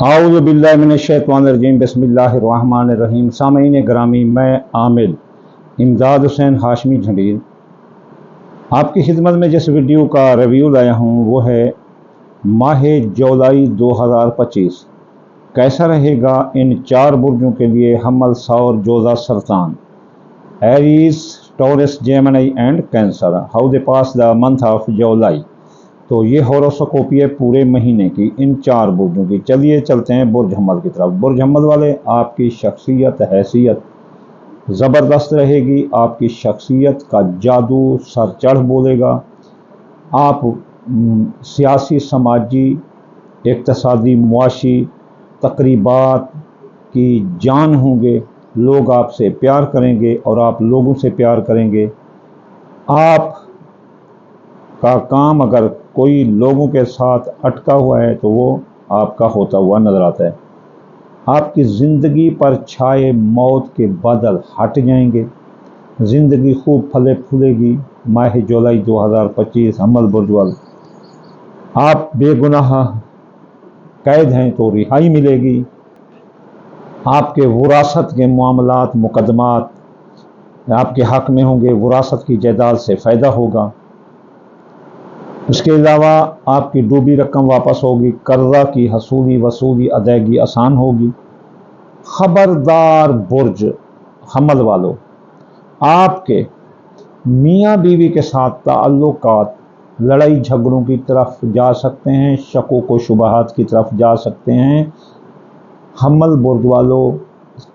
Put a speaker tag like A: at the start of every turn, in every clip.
A: आऊज़ु बिल्लाहि मिनश्शैतानिर्रजीम बिस्मिल्लाहिर्रहमानिर्रहीम। सामईन ग्रामी, मैं आमिल इमदाद हुसैन हाशमी झंडीर आपकी खिदमत में जिस वीडियो का रिव्यू लाया हूँ वो है माह जुलाई 2025 कैसा रहेगा इन 4 बुर्जों के लिए हमल, सौर, जोजा, सरतान, Aries, Taurus, Gemini and Cancer, how they pass the month of July. तो ये होरोस्कोपी है पूरे महीने की इन 4 बुर्जों की। चलिए चलते हैं बुर्ज हमल की तरफ। बुर्ज हमल वाले, आपकी शख्सियत हैसियत ज़बरदस्त रहेगी, आपकी शख्सियत का जादू सर चढ़ बोलेगा। आप सियासी, समाजी, इक़्तिसादी, मुआशी तकरीबात की जान होंगे। लोग आपसे प्यार करेंगे और आप लोगों से प्यार करेंगे। आप का काम अगर कोई लोगों के साथ अटका हुआ है तो वो आपका होता हुआ नजर आता है। आपकी ज़िंदगी पर छाए मौत के बादल हट जाएंगे, ज़िंदगी खूब फले फूलेगी। माह जुलाई 2025 हमल बुर्ज वाले, आप बेगुनाह कैद हैं तो रिहाई मिलेगी। आपके विरासत के मामलात, मुकदमात आपके हक में होंगे, विरासत की जायदाद से फ़ायदा होगा। इसके अलावा आपकी डूबी रकम वापस होगी, कर्जा की हसूली वसूली अदायगी आसान होगी। खबरदार बुर्ज हमल वालों, आपके मियाँ बीवी के साथ ताल्लुकात लड़ाई झगड़ों की तरफ जा सकते हैं, शकों को शुबहात की तरफ जा सकते हैं। हमल बुर्ज वालों,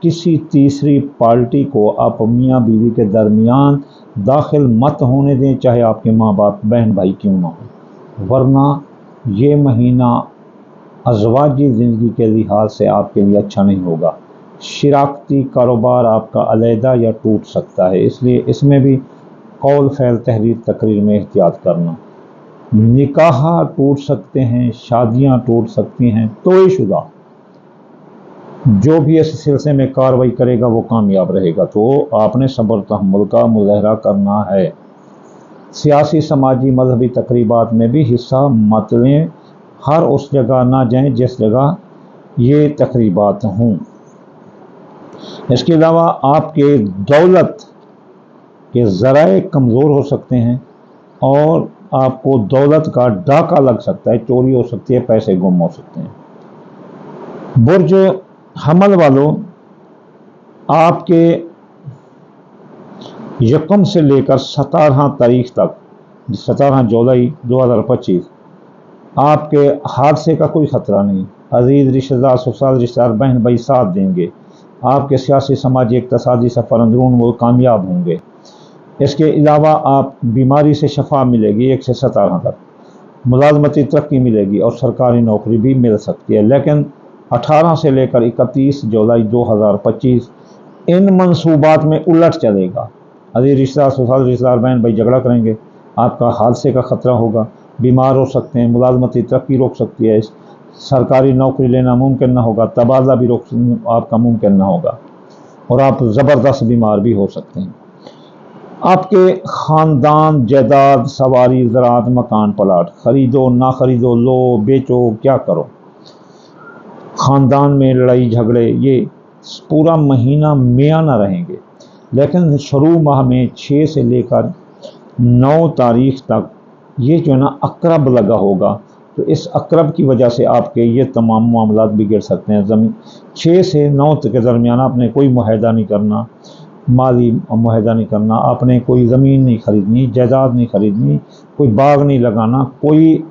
A: किसी तीसरी पार्टी को आप मियाँ बीवी के दरमियान दाखिल मत होने दें, चाहे आपके माँ बाप बहन भाई क्यों ना हो, वरना ये महीना अज़वाजी ज़िंदगी के लिहाज से आपके लिए अच्छा नहीं होगा। शिराकती कारोबार आपका अलहदा या टूट सकता है, इसलिए इसमें भी कौल फैल तहरीर तकरीर में एहतियात करना। निकाह टूट सकते हैं, शादियाँ टूट सकती हैं। तोए शुदा जो भी इस सिलसिले में कार्रवाई करेगा वो कामयाब रहेगा। तो आपने सब्र तहम्मुल का मुज़ाहरा करना है। सियासी, समाजी, मजहबी तकरीबात में भी हिस्सा मत लें। हर उस जगह ना जाएं जिस जगह ये तकरीबात हों। इसके अलावा आपके दौलत के ज़राए कमज़ोर हो सकते हैं और आपको दौलत का डाका लग सकता है, चोरी हो सकती है, पैसे गुम हो सकते हैं। बुर्ज हमल वालों, आपके 1 से लेकर 17 तारीख तक, 17 जुलाई 2025 आपके हादसे का कोई ख़तरा नहीं। अजीज़ रिश्तेदार, ससुराल रिश्तेदार, बहन भाई साथ देंगे। आपके सियासी, समाजी, इक़्तिसादी सफ़र अंदरून वो कामयाब होंगे। इसके अलावा आप बीमारी से शफा मिलेगी 1 से 17 तक, मुलाजमती तरक्की मिलेगी और सरकारी नौकरी भी मिल सकती है। लेकिन 18 से लेकर 31 जुलाई 2025 इन मंसूबात में उलट चलेगा। अजीज रिश्तेदार, ससुराल रिश्तेदार, बहन भाई झगड़ा करेंगे, आपका हादसे का ख़तरा होगा, बीमार हो सकते हैं, मुलाजमती तरक्की रोक सकती है, सरकारी नौकरी लेना मुमकिन ना होगा, तबादला भी आपका मुमकिन ना होगा और आप ज़बरदस्त बीमार भी हो सकते हैं। आपके ख़ानदान जायदाद, सवारी, ज़राअत, मकान, प्लाट ख़रीदो ना ख़रीदो, लो बेचो, क्या करो, ख़ानदान में लड़ाई झगड़े ये पूरा महीना मियाना रहेंगे। लेकिन शुरू माह में 6 से लेकर 9 तारीख तक ये जो है ना अकरब लगा होगा, तो इस अकरब की वजह से आपके ये तमाम मामलात बिगड़ सकते हैं। ज़मीन 6 से 9 के दरमियान आपने कोई मुआहदा नहीं करना, माली मुआहदा नहीं करना, आपने कोई ज़मीन नहीं ख़रीदनी, जायदाद नहीं ख़रीदनी, कोई बाग नहीं लगाना, कोई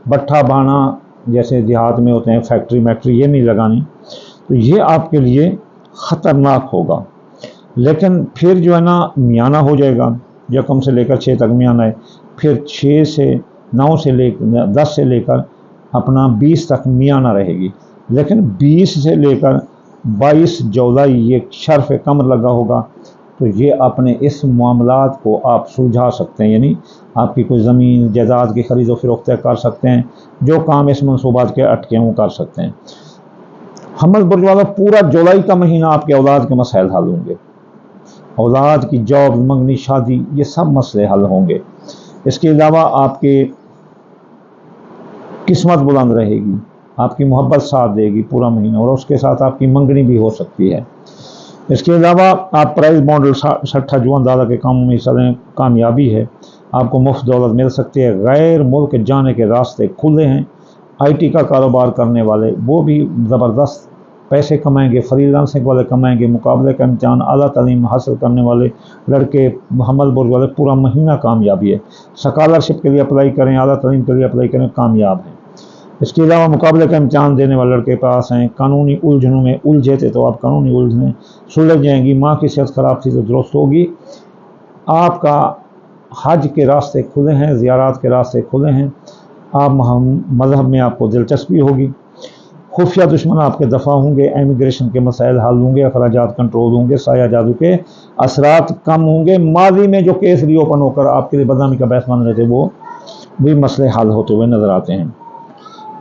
A: भट्ठा बाना जैसे देहात में होते हैं, फैक्ट्री मैक्ट्री, ये नहीं लगानी। तो ये आपके लिए ख़तरनाक होगा। लेकिन फिर जो है ना मियाना हो जाएगा। 1 से लेकर 6 तक मियाना है, फिर 6 से 9 से लेकर 10 से लेकर अपना 20 तक मियाना रहेगी। लेकिन 20 से लेकर 22 जुलाई ये शर्फ कमर लगा होगा, तो ये अपने इस मामलात को आप सुलझा सकते हैं। यानी आपकी कोई ज़मीन जायदाद की ख़रीदो फरोख्त कर सकते हैं, जो काम इस मनसूबात के अटके हों कर सकते हैं। हमल बुर्ज वाला, पूरा जुलाई का महीना आपके औलाद के मसाइल हल होंगे। औलाद की जॉब, मंगनी, शादी, ये सब मसले हल होंगे। इसके अलावा आपके किस्मत बुलंद रहेगी, आपकी मोहब्बत साथ देगी पूरा महीना, और उसके साथ आपकी मंगनी भी हो सकती है। इसके अलावा आप प्राइस बॉन्ड सट्ठा जुआ दादा के कामों में हिस्सा लें, कामयाबी है, आपको मुफ्त दौलत मिल सकती है। गैर मुल्क जाने के रास्ते खुले हैं। आईटी का कारोबार करने वाले वो भी ज़बरदस्त पैसे कमाएंगे। फ्रीलांसिंग वाले कमाएंगे। मुकाबले का इम्तिहान आला तालीम हासिल करने वाले लड़के, हमल बुर्ज वाले, पूरा महीना कामयाबी है। स्कॉलरशिप के लिए अप्लाई करें, आला तालीम के लिए अप्लाई करें, कामयाब हैं। इसके अलावा मुकाबले का इम्तिहान देने वाले लड़के पास हैं। कानूनी उलझनों में उलझे थे तो आप कानूनी उलझने सुलझ जाएंगी। माँ की सेहत ख़राब थी तो दुरुस्त होगी। आपका हज के रास्ते खुले हैं, ज़ियारत के रास्ते खुले हैं। आप मज़हब में आपको दिलचस्पी होगी। खुफिया दुश्मन आपके दफ़ा होंगे। इमिग्रेशन के मसाइल हल होंगे। अखराजात कंट्रोल होंगे। साया जादू के असरात कम होंगे। माजी में जो केस रीओपन होकर आपके लिए बदनामी का बहस मान रहे थे वो भी मसले हल होते हुए नज़र आते हैं।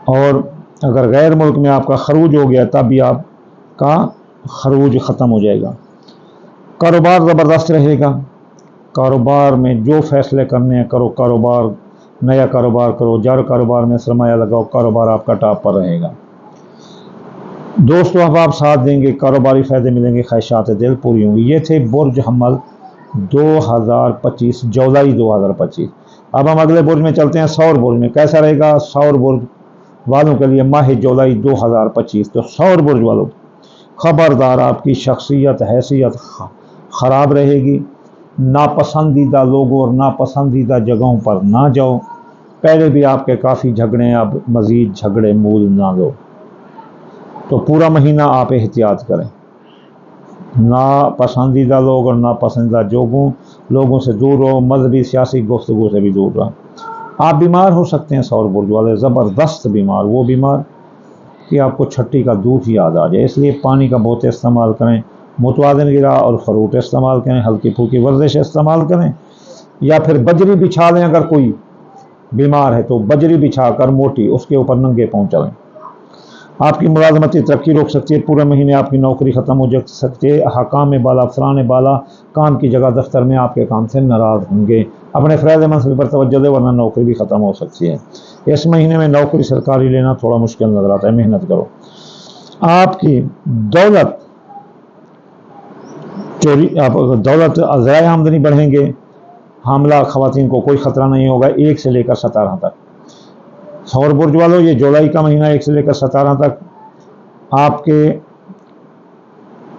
A: और अगर गैर मुल्क में आपका खरूज हो गया तब भी आपका खरूज ख़त्म हो जाएगा। कारोबार ज़बरदस्त रहेगा। कारोबार में जो फैसले करने हैं करो। कारोबार, नया कारोबार करो, जार कारोबार में सरमाया लगाओ। कारोबार आपका टॉप पर रहेगा। दोस्तों अब आप साथ देंगे, कारोबारी फ़ायदे मिलेंगे, ख्वाहिशात दिल पूरी होंगी। ये थे बुर्ज हमल 2025, जुलाई 2025। अब हम अगले बुर्ज में चलते हैं, सौर बुर्ज में कैसा रहेगा। सौर बुर्ज वालों के लिए माह जुलाई 2025, तो सौर बुर्ज वालों खबरदार, आपकी शख्सियत हैसियत ख़राब रहेगी। नापसंदीदा लोगों और नापसंदीदा जगहों पर ना जाओ। पहले भी आपके काफ़ी झगड़े हैं, अब मज़ीद झगड़े मूल ना लो। तो पूरा महीना आप एहतियात करें। नापसंदीदा लोग और नापसंदीदा लोगों से दूर रहो। मजहबी सियासी गुफ्तगू से भी दूर रहो। आप बीमार हो सकते हैं सौर बुर्ज वाले, ज़बरदस्त बीमार, वो बीमार कि आपको छट्टी का दूध याद आ जाए। इसलिए पानी का बहुत इस्तेमाल करें, मुतवाज़िन ग़िज़ा और फ्रूट इस्तेमाल करें, हल्की फुल्की वर्जिश इस्तेमाल करें, या फिर बजरी बिछा लें। अगर कोई बीमार है तो बजरी बिछा कर मोटी उसके ऊपर नंगे पाँव चलें। आपकी मुलाजमती तरक्की रोक सकती है। पूरे महीने आपकी नौकरी ख़त्म हो जा सकती है। हकाम बाला, अफसरान बाला काम की जगह दफ्तर में आपके काम से नाराज़ होंगे। अपने फ़राइज़ मंसूबे पर तवज्जो दें वरना नौकरी भी ख़त्म हो सकती है। इस महीने में नौकरी सरकारी लेना थोड़ा मुश्किल नज़र आता है, मेहनत करो। आपकी दौलत चोरी, दौलत ज़राए आमदनी बढ़ेंगे। हामला ख़वातीन को कोई ख़तरा नहीं होगा 1 से लेकर 17 तक। सौर बुर्ज वालों ये जुलाई का महीना 1 से लेकर 17 तक आपके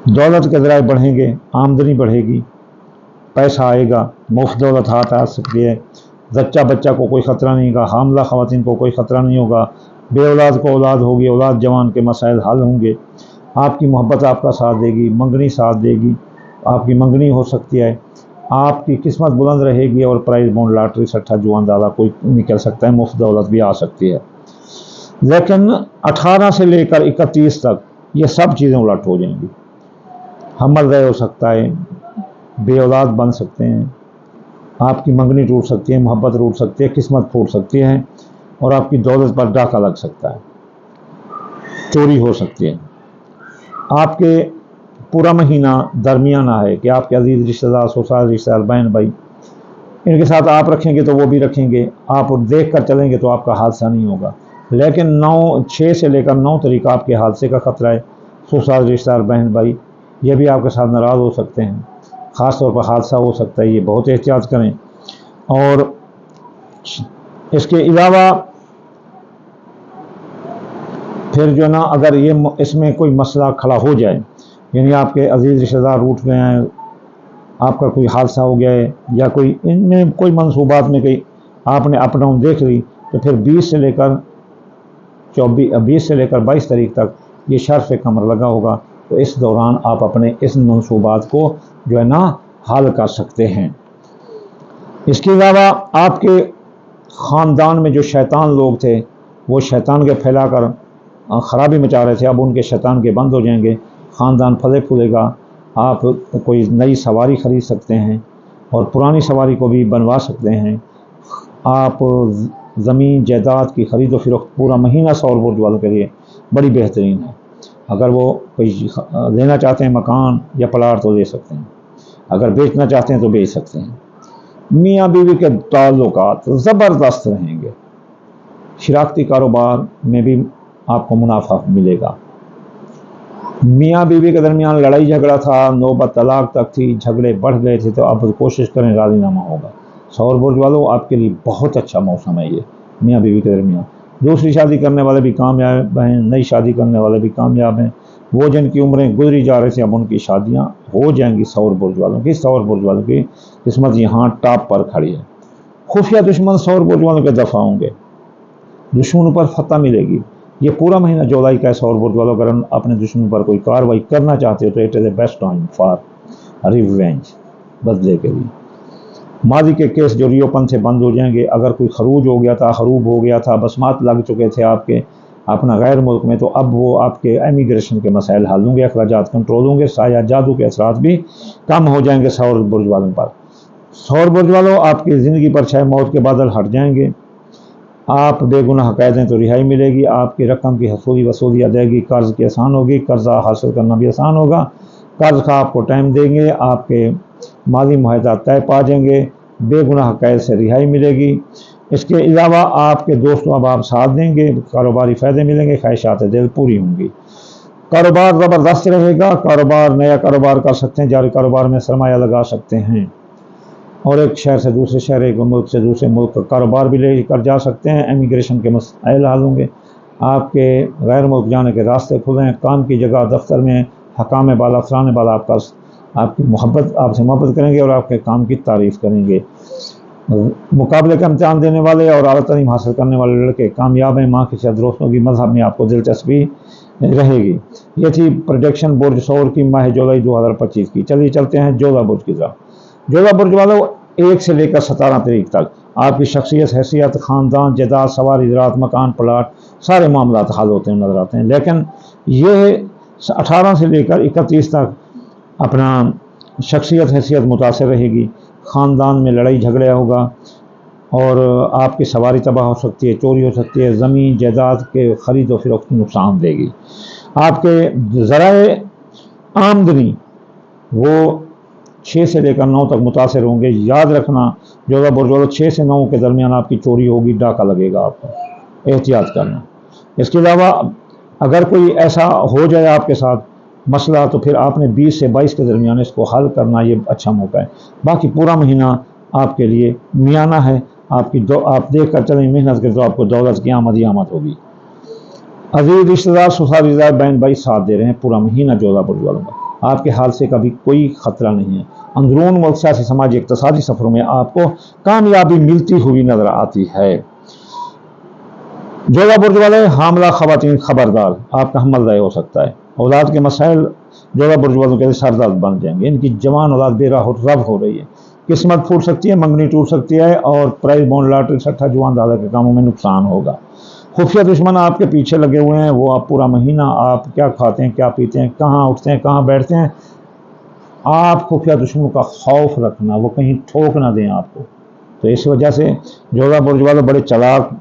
A: दौलत के ज़राए बढ़ेंगे, आमदनी बढ़ेगी, पैसा आएगा, मुफ्त दौलत हाथ आ सकती है। जच्चा बच्चा को कोई ख़तरा नहीं होगा। हामला ख़वातीन को कोई ख़तरा नहीं होगा। बे औलाद को औलाद होगी। औलाद जवान के मसाइल हल होंगे। आपकी मोहब्बत आपका साथ देगी, मंगनी साथ देगी, आपकी मंगनी हो सकती है। आपकी किस्मत बुलंद रहेगी और प्राइज बॉन्ड, लॉटरी, सट्टा, जुआ दादा कोई निकल सकता है। मुफ्त दौलत भी आ सकती है। लेकिन 18 से लेकर 31 तक ये सब चीज़ें उलट हो जाएंगी। हमल रह हो सकता है, बे औलाद बन सकते हैं, आपकी मंगनी टूट सकती है, मोहब्बत टूट सकती है, किस्मत फूट सकती है, और आपकी दौलत पर डाका लग सकता है, चोरी हो सकती है। आपके पूरा महीना दरमियाना है कि आपके अजीज़ रिश्तेदार, ससुराल रिश्तेदार, बहन भाई, इनके साथ आप रखेंगे तो वो भी रखेंगे। आप देख कर चलेंगे तो आपका हादसा नहीं होगा। लेकिन 6 से लेकर 9 तारीख आपके हादसे का ख़तरा है। ससुराल रिश्तेदार, बहन भाई, ये भी आपके साथ नाराज़ हो सकते हैं। ख़ास तौर पर हादसा हो सकता है, ये बहुत एहतियात करें। और इसके अलावा फिर जो ना, अगर ये इसमें कोई मसला खड़ा हो जाए, यानी आपके अजीज़ रिश्तेदार रूठ गए हैं, आपका कोई हादसा हो गया है, या कोई इनमें कोई मनसूबात में कहीं आपने अप डाउन देख ली, तो फिर 20 से लेकर 22 तारीख तक ये शर्फ कमर लगा होगा। तो इस दौरान आप अपने इस मनसूबात को जो है ना हल कर सकते हैं। इसके अलावा आपके ख़ानदान में जो शैतान लोग थे वो शैतान के फैलाकर ख़राबी मचा रहे थे, अब उनके शैतान के बंद हो जाएंगे। ख़ानदान फले फूलेगा। आप कोई नई सवारी ख़रीद सकते हैं और पुरानी सवारी को भी बनवा सकते हैं। आप ज़मीन जायदाद की ख़रीदो फरोख्त पूरा महीना सौर बुर्ज वालों के लिए बड़ी बेहतरीन है। अगर वो कोई लेना चाहते हैं मकान या प्लाट तो ले सकते हैं, अगर बेचना चाहते हैं तो बेच सकते हैं। मियाँ बीवी के ताल्लुकात ज़बरदस्त रहेंगे। शराकती कारोबार में भी आपको मुनाफा मिलेगा। मियाँ बीवी के दरमियान लड़ाई झगड़ा था, नौबत तलाक तक थी, झगड़े बढ़ गए थे, तो अब कोशिश करें राजीनामा होगा। सौर बुर्ज वालों, आपके लिए बहुत अच्छा मौसम है ये मियाँ बीवी के दरमियान। दूसरी शादी करने वाले भी कामयाब हैं, नई शादी करने वाले भी कामयाब हैं। वो जिनकी उम्रें गुजरी जा रही थी अब उनकी शादियां हो जाएंगी। सौर बुर्ज वालों की किस्मत यहाँ टॉप पर खड़ी है। खुफिया दुश्मन सौर बुर्ज वालों के दफा होंगे, दुश्मनों पर फतह मिलेगी। ये पूरा महीना जुलाई का है सौर बुर्ज वालों, अगर अपने दुश्मन पर कोई कार्रवाई करना चाहते हो तो it is the best time for revenge, बदले के लिए। माजी के केस जो रिओपन से बंद हो जाएंगे। अगर कोई खरूज हो गया था, हरूब हो गया था, बसमात लग चुके थे आपके अपना गैर मुल्क में, तो अब वो आपके इमिग्रेशन के मसाइल हल होंगे, अखराजात कंट्रोल होंगे, साया जादू के असरात भी कम हो जाएंगे सौर बुर्ज वालों पर। सौर बुर्ज वालों, आपकी ज़िंदगी पर छाए मौत के बादल हट जाएंगे। आप बेगुनाह कैदें तो रिहाई मिलेगी। आपकी रकम की हसूली वसूली अदायगी कर्ज की आसान होगी, कर्जा हासिल करना भी आसान होगा। कर्ज का आपको टाइम देंगे, आपके माली मुआहदा तय पा जाएंगे, बेगुनाह कैद से रिहाई मिलेगी। इसके अलावा आपके दोस्तों अब आप साथ देंगे, कारोबारी फ़ायदे मिलेंगे, ख्वाहिशात दिल पूरी होंगी। कारोबार ज़बरदस्त रहेगा, नया कारोबार कर सकते हैं, जारी कारोबार में सरमाया लगा सकते हैं और एक शहर से दूसरे शहर, एक मुल्क से दूसरे मुल्क का कारोबार भी लेकर जा सकते हैं। इमिग्रेशन के मसाइल हल होंगे, आपके गैर मुल्क जाने के रास्ते खुले हैं। काम की जगह दफ्तर में हकाम बाला अफसरान बाला आपसे मोहब्बत करेंगे और आपके काम की तारीफ़ करेंगे। मुकाबले का इम्तिहान देने वाले और आला तालीम हासिल करने वाले लड़के कामयाब हैं। माँ की शदरों की मजहब में आपको दिलचस्पी रहेगी। ये थी प्रोडिक्शन बुर्ज सौर की माह जुलाई 2025 की। चलिए चलते हैं जोधा बुर्ज की तरफ। जोधा बुर्ज वालों, 1 से लेकर 17 तारीख तक आपकी शख्सियत, हैसियत, ख़ानदान, जायदाद, सवारी, ज़राअत, मकान, प्लाट, सारे मामला हल होते हैं नजर आते हैं। लेकिन ये 18 से लेकर 31 तक अपना शख्सियत, हैसियत मुतासर रहेगी। ख़ानदान में लड़ाई झगड़ा होगा और आपकी सवारी तबाह हो सकती है, चोरी हो सकती है, ज़मीन जायदाद के ख़रीद और फरोख्त नुकसान देगी। आपके ज़राए आमदनी वो 6 से लेकर 9 तक मुतासर होंगे। याद रखना जोधा बुर्ज वालों, 6 से 9 के दरमियान आपकी चोरी होगी, डाका लगेगा, आपको एहतियात करना। इसके अलावा अगर कोई ऐसा हो जाए आपके साथ मसला, तो फिर आपने 20 से 22 के दरमियान इसको हल करना, ये अच्छा मौका है। बाकी पूरा महीना आपके लिए मियाना है। आप देख कर चलें, मेहनत करें तो आपको दौलत की आमद ही आमद होगी। अजीज रिश्तेदार, ससुराल रिश्तेदार, बहन भाई साथ दे रहे हैं पूरा महीना जोधा बुर्ज वालों का। आपके हादसे का भी कोई खतरा नहीं है। अंदरून मुल्क सियासी, समाजी, इक़्तिसादी सफ़रों में आपको कामयाबी मिलती हुई नजर आती है। जोधा बुर्ज वाले हामला ख़वातीन खबरदार, आपका हमल दाय हो सकता है। औलाद के मसाइल जोधा बुर्ज वालों के लिए सरदर्द बन जाएंगे। इनकी जवान औलाद बेराह रब हो रही है, किस्मत फूट सकती है, मंगनी टूट सकती है और प्राइज बॉन्ड, लॉटरी, सट्टा, जुआन दादा के कामों में नुकसान होगा। खुफिया दुश्मन आपके पीछे लगे हुए हैं। वो आप पूरा महीना आप क्या खाते हैं, क्या पीते हैं, कहाँ उठते हैं, कहाँ बैठते हैं, आप खुफिया दुश्मनों का खौफ रखना, वो कहीं ठोक ना दें आपको। तो इस वजह से जोधा बुर्ज वाले बड़े चालाक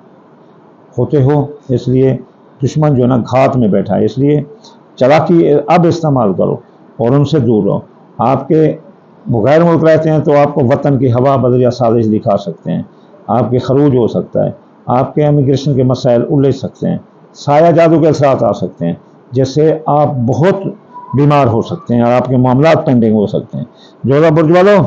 A: होते हो, इसलिए दुश्मन जो ना घात में बैठा है, इसलिए चालाकी अब इस्तेमाल करो और उनसे दूर रहो। आपके गैर मुल्क रहते हैं तो आपको वतन की हवा बदरिया साजिश दिखा सकते हैं, आपके खरूज हो सकता है, आपके इमिग्रेशन के मसाइल उलझ सकते हैं, साया जादू के साथ आ सकते हैं, जैसे आप बहुत बीमार हो सकते हैं और आपके मामला पेंडिंग हो सकते हैं। जोधा बुर्ज वालों,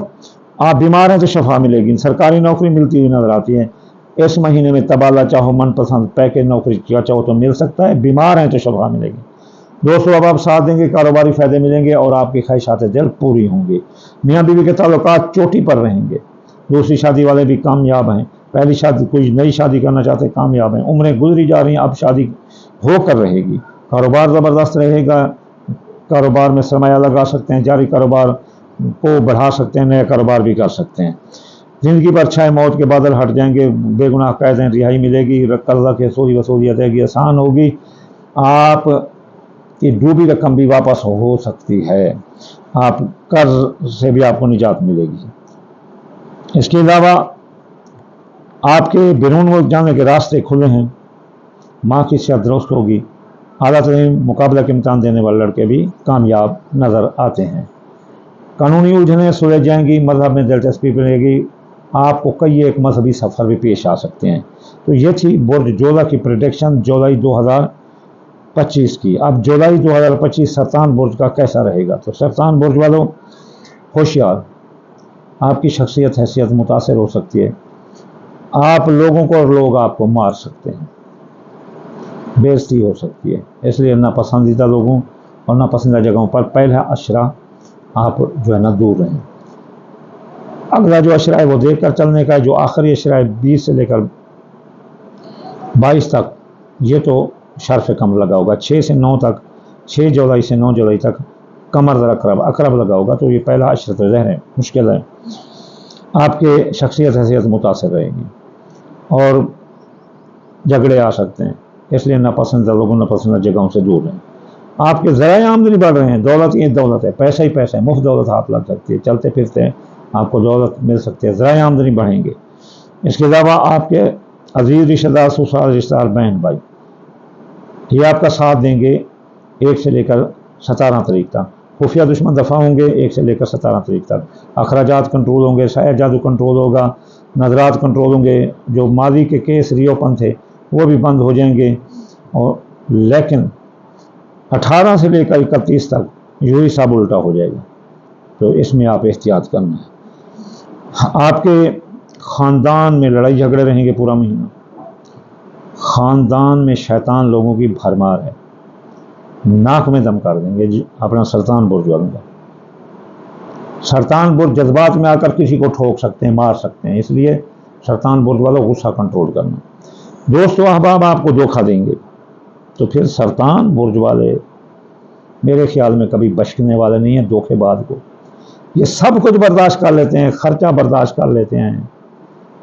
A: आप बीमार हैं तो शफा मिलेगी, सरकारी नौकरी मिलती हुई नजर आती है। इस महीने में तबादला चाहो, मनपसंद पैकेज नौकरी क्या चाहो तो मिल सकता है। बीमार हैं तो शफा मिलेगी। दोस्तों अब आप साथ देंगे, कारोबारी फ़ायदे मिलेंगे और आपकी ख्वाहिशात दिल पूरी होंगी। मियाँ बीवी के ताल्लुकात चोटी पर रहेंगे। दूसरी शादी वाले भी कामयाब हैं। पहली शादी, कोई नई शादी करना चाहते कामयाब हैं। उम्रें गुजरी जा रही हैं, अब शादी होकर रहेगी। कारोबार ज़बरदस्त रहेगा, कारोबार में सरमाया लगा सकते हैं, जारी कारोबार को बढ़ा सकते हैं, नया कारोबार भी कर सकते हैं। ज़िंदगी पर छाए मौत के बादल हट जाएंगे, बेगुनाह कैदें रिहाई मिलेगी, कर्जा की वसूली अदायगी आसान होगी, आप की डूबी रकम भी वापस हो सकती है, आप कर्ज से भी आपको निजात मिलेगी। इसके अलावा आपके बैरून मुल्क जाने के रास्ते खुले हैं, माँ की सेहत दुरुस्त होगी, आला तरीन मुकाबला के इम्तिहान देने वाले लड़के भी कामयाब नज़र आते हैं। कानूनी उलझनें सुलझ जाएंगी, मजहब में दिलचस्पी मिलेगी, आपको कई एक मजहबी सफ़र भी पेश आ सकते हैं। तो ये थी बुर्ज जोधा की प्रेडिक्शन जुलाई 2025 2025 की। अब जुलाई 2025 सरतान बुर्ज का कैसा रहेगा? तो सरतान बुर्ज वालों होशियार, आपकी शख्सियत हैसियत मुतासर हो सकती है, आप लोगों को और लोग आपको मार सकते हैं, बेइज्जती हो सकती है, इसलिए नापसंदीदा लोगों और नापसंदीदा जगहों पर पहला अशरा आप जो है ना दूर रहें। अगला जो अशरा है वो देख कर चलने का है। जो आखिरी अशरा है 20 से लेकर 22 तक, ये तो शर्फ कमर लगा होगा। 6 से 9 तक, 6 जुलाई से 9 जुलाई तक कमर दर अकरब लगा होगा। तो ये पहला अशरा ज़हर है, मुश्किल है, आपके शख्सियत हैसियत मुतासर रहेगी और झगड़े आ सकते हैं, इसलिए नापसंदीदा लोगों नापसंदीदा जगहों से दूर रहें। आपके ज़राए आमदनी बढ़ रहे हैं, दौलत ये दौलत है, पैसा ही पैसा है, मुफ्त दौलत हाथ लग सकती है, चलते फिरते हैं आपको दौलत मिल सकती है, ज़राए आमदनी बढ़ेंगे। इसके अलावा आपके अजीज़ रिश्तेदार, ससुराल रिश्तेदार, बहन भाई, ये आपका साथ देंगे 1 से लेकर 17 तारीख तक। खुफिया दुश्मन दफ़ा होंगे 1 से लेकर 17 तारीख तक। अखराजात कंट्रोल होंगे, शायर जादू कंट्रोल होगा, नजरात कंट्रोल होंगे। जो मादी के केस रिओपन थे वो भी बंद हो जाएंगे। और लेकिन 18 से लेकर 31 तक यूँ सब उल्टा हो जाएगा, तो इसमें आप एहतियात करना है। आपके ख़ानदान में लड़ाई झगड़े रहेंगे पूरा महीना। ख़ानदान में शैतान लोगों की भरमार है, नाक में दम कर देंगे अपना सरतान बुर्ज वालों का। सरतान बुर्ज जज्बात में आकर किसी को ठोक सकते हैं, मार सकते हैं, इसलिए सरतान बुर्ज वालों गुस्सा कंट्रोल करना। दोस्तों अहबाब आपको धोखा देंगे, तो फिर सरतान बुर्ज वाले मेरे ख्याल में कभी बचने वाले नहीं है धोखेबाज को। ये सब कुछ बर्दाश्त कर लेते हैं, खर्चा बर्दाश्त कर लेते हैं,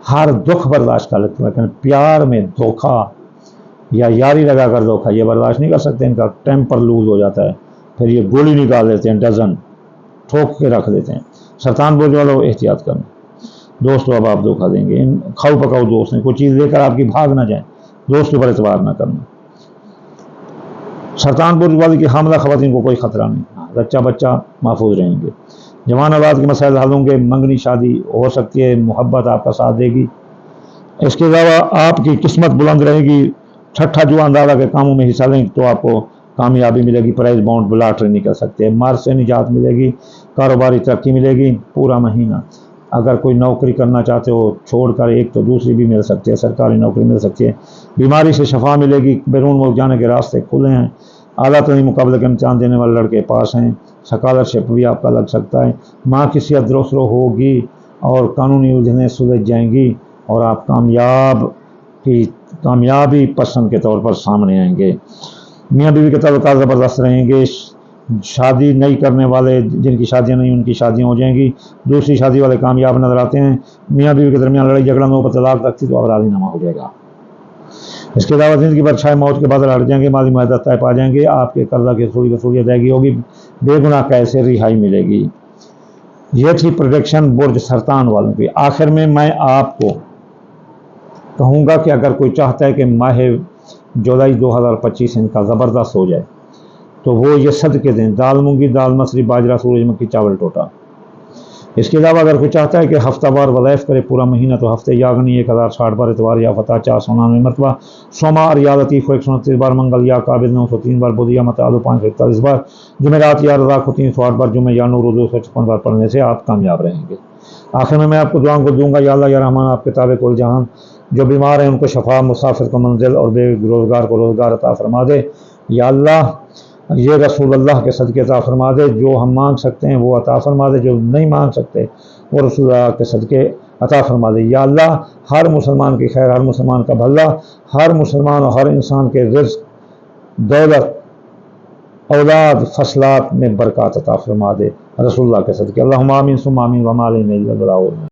A: हर दुख बर्दाश्त कर लेते हैं, लेकिन प्यार में धोखा या यारी लगाकर धोखा ये बर्दाश्त नहीं कर सकते। इनका टेम्पर लूज हो जाता है, फिर ये गोली निकाल लेते हैं, डजन ठोक के रख देते हैं। सरतान बुर्ज वालों एहतियात करना। दोस्तों अब आप धोखा देंगे, इन खाऊ पकाऊ दोस्त हैं, कोई चीज़ लेकर आपकी भाग ना जाए, दोस्तों पर एतबार ना करना। सरतान बुर्ज वाली की हामला खवातीन को कोई खतरा नहीं, बच्चा बच्चा महफूज रहेंगे। जवान औलाद के मसाइल हल होंगे, मंगनी शादी हो सकती है, मोहब्बत आपका साथ देगी। इसके अलावा आपकी किस्मत बुलंद रहेगी। छठा जुआ अंदाजा के कामों में हिस्सा लें तो आपको कामयाबी मिलेगी, प्राइज बाउंड लॉटरी निकल सकते हैं, मार से निजात मिलेगी, कारोबारी तरक्की मिलेगी। पूरा महीना अगर कोई नौकरी करना चाहते हो छोड़कर एक तो दूसरी भी मिल सकती है, सरकारी नौकरी मिल सकती है। बीमारी से शफा मिलेगी, बैरून मुल्क जाने के रास्ते खुले हैं। आला तरीन मुकाबले के इम्तहान देने वाले लड़के पास हैं, स्कॉलरशिप भी आपका लग सकता है। माँ की सेहत दुरुस्त होगी और कानूनी उलझनें सुलझ जाएंगी और आप कामयाबी पसंद के तौर पर सामने आएंगे। मियाँ बीवी के ताल्लुकात ज़बरदस्त रहेंगे। शादी नहीं करने वाले, जिनकी शादियां नहीं उनकी शादियां हो जाएंगी। दूसरी शादी वाले कामयाब नजर आते हैं। मियाँ बीवी के दरमियान लड़ाई झगड़ा नौबत तलाक तक थी तो अब राज़ीनामा हो जाएगा। इसके अलावा ज़िंदगी भर छाए मौत के बादल हट जाएंगे, माली मुआहदा तय पा जाएंगे। आपके कर्जा की वसूली अदायगी होगी, बेगुनाह कैसे रिहाई मिलेगी। ये थी प्रोडिक्शन बुर्ज सरतान वालों की। आखिर में मैं आपको कहूँगा कि अगर कोई चाहता है कि माह जुलाई 2025 इनका ज़बरदस्त हो जाए तो वो ये सदके दें, दाल मूंगी, दाल मसरी, बाजरा, सूरजमुखी, चावल टोटा। इसके अलावा अगर कोई चाहता है कि हफ्तावार वज़ाइफ करे पूरा महीना तो हफ्ते यागनी 1060 बार, इतवार या फतह 499 मरतबा, सोमवार या लतीफ़ 129 बार, मंगल या काबिल 903 बार, बुध या मतआलु 541 बार, जुमेरात या रज़ा को 308 बार, जुमे या नूर 256 बार पढ़ने से आप कामयाब रहेंगे। आखिर में मैं आपको दुआओं को दूंगा, या अल्लाह या रहमान आपके ताबे कुल जहान, जो बीमार हैं उनको शफा, मुसाफिर को मंजिल और बेरोज़गार को रोज़गार अता फरमा दे। या अल्लाह ये रसूल अल्लाह के सदक़े अता फरमा दे। जो हम मांग सकते हैं वो अता फरमा दे, जो नहीं मांग सकते वो रसूल अल्लाह के सदक़े अता फरमा दे। या अल्लाह हर मुसलमान की खैर, हर मुसलमान का भला, हर मुसलमान और हर इंसान के रिज़्क़, दौलत, औलाद, फसलात में बरकत अता फरमा दे रसूलुल्लाह के सदक़े। अल्लाहुम्मा आमीन सुम्मा आमीन व मा अलैना इल्लल बलाग।